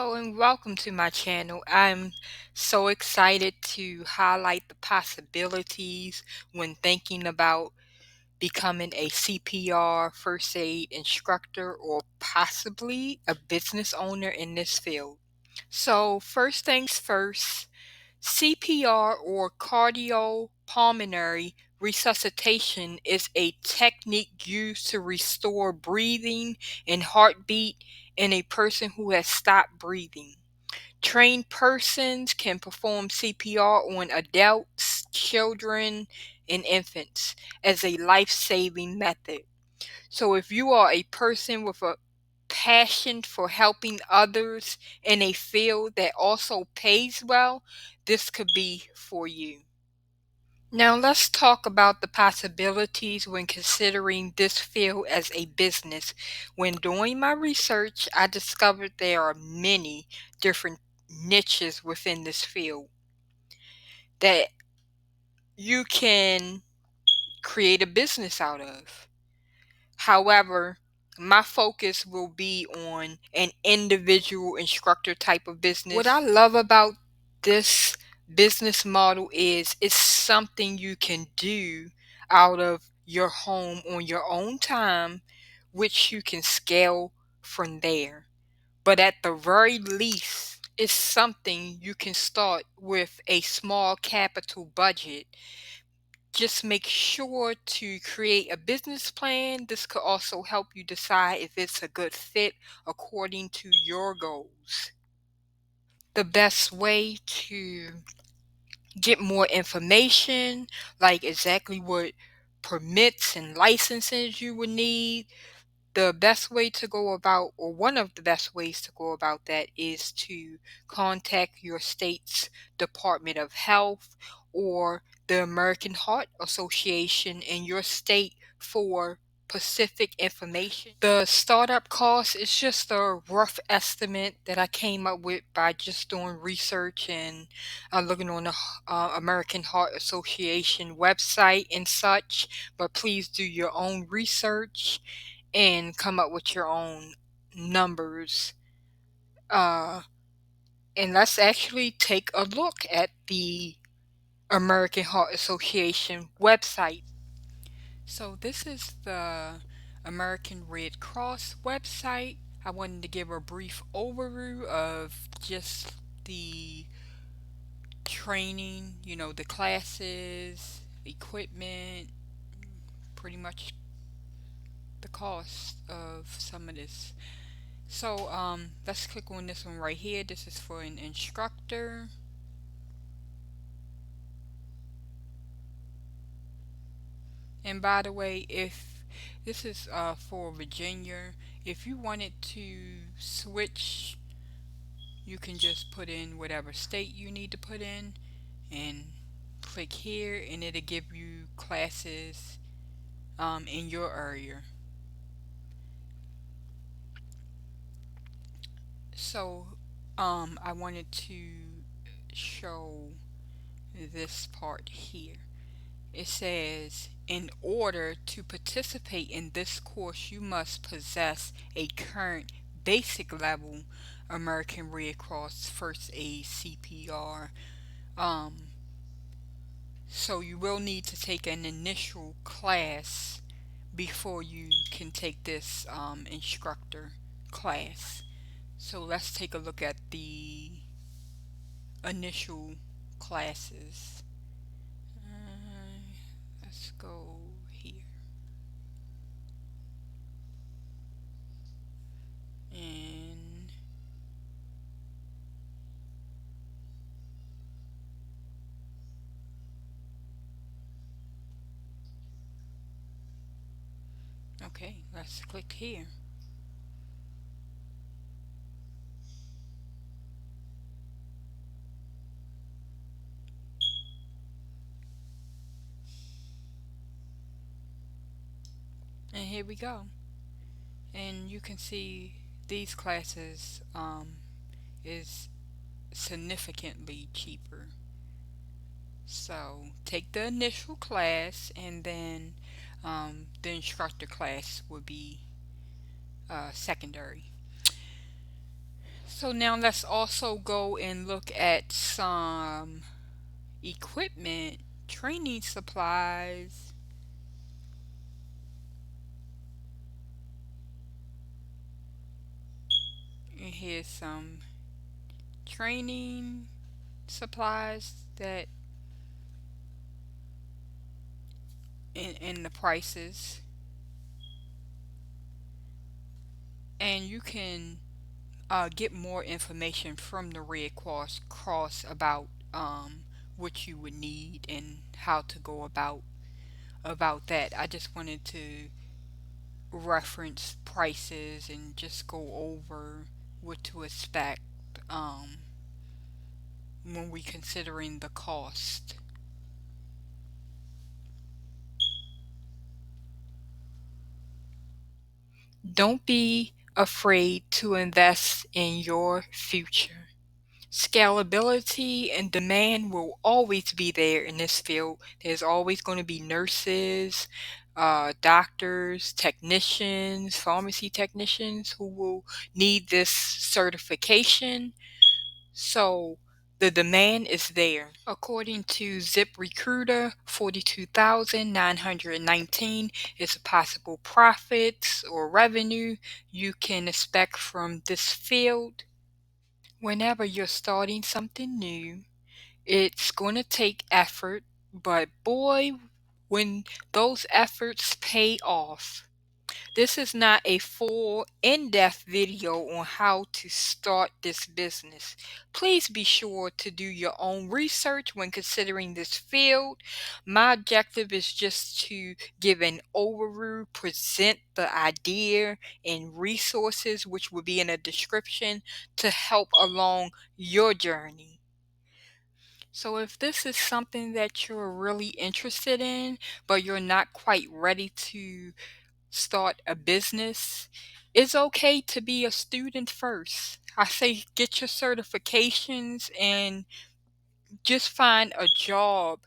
Hello and welcome to my channel. I'm so excited to highlight the possibilities when thinking about becoming a CPR, first aid instructor, or possibly a business owner in this field. So, first things first, CPR or cardiopulmonary resuscitation is a technique used to restore breathing and heartbeat in a person who has stopped breathing. Trained persons can perform CPR on adults, children, and infants as a life saving method. So, if you are a person with a passion for helping others in a field that also pays well, this could be for you. Now, let's talk about the possibilities when considering this field as a business. When doing my research, I discovered there are many different niches within this field that you can create a business out of. However, my focus will be on an individual instructor type of business. What I love about this business model is it's something you can do out of your home on your own time, which you can scale from there. But at the very least, it's something you can start with a small capital budget. Just make sure to create a business plan. This could also help you decide if it's a good fit according to your goals. The best way to get more information, like exactly what permits and licenses you would need, the best way to go about, or one of the best ways to go about that, is to contact your state's Department of Health or the American Heart Association in your state for specific information. The startup cost is just a rough estimate that I came up with by just doing research and looking on the American Heart Association website and such, but please do your own research and come up with your own numbers. Uh, and let's actually take a look at the American Heart Association website. So, this is the American Red Cross website. I wanted to give a brief overview of just the training, the classes, equipment, pretty much the cost of some of this. So let's click on this one right here. This is for an instructor. And by the way, if this is for Virginia, if you wanted to switch, you can just put in whatever state you need to put in and click here, and it'll give you classes in your area. So I wanted to show this part here. It says, in order to participate in this course, you must possess a current basic level American Red Cross First Aid CPR. Um, so you will need to take an initial class before you can take this instructor class. So let's take a look at the initial classes. Let's go here. And okay, let's click here. And here we go. And you can see these classes is significantly cheaper. So take the initial class, and then the instructor class would be secondary. So now let's also go and look at some equipment, training supplies. And here's some training supplies that in the prices. And you can get more information from the Red Cross about what you would need and how to go about that. I just wanted to reference prices and just go over what to expect um, when we considering the cost. Don't be afraid to invest in your future. Scalability and demand will always be there in this field. There's always going to be nurses, doctors, technicians, pharmacy technicians who will need this certification. So the demand is there. According to ZipRecruiter, 42,919 is a possible profits or revenue you can expect from this field. Whenever you're starting something new, it's going to take effort, but boy, when those efforts pay off. This is not a full in-depth video on how to start this business. Please be sure to do your own research when considering this field. My objective is just to give an overview, present the idea and resources which will be in a description to help along your journey. So if this is something that you're really interested in, but you're not quite ready to start a business, it's okay to be a student first. I say get your certifications and just find a job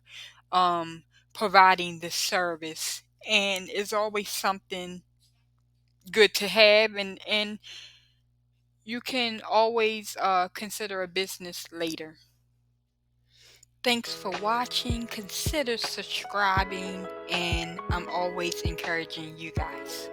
um, providing this service. And it's always something good to have, and you can always consider a business later. Thanks for watching. Consider subscribing, and I'm always encouraging you guys.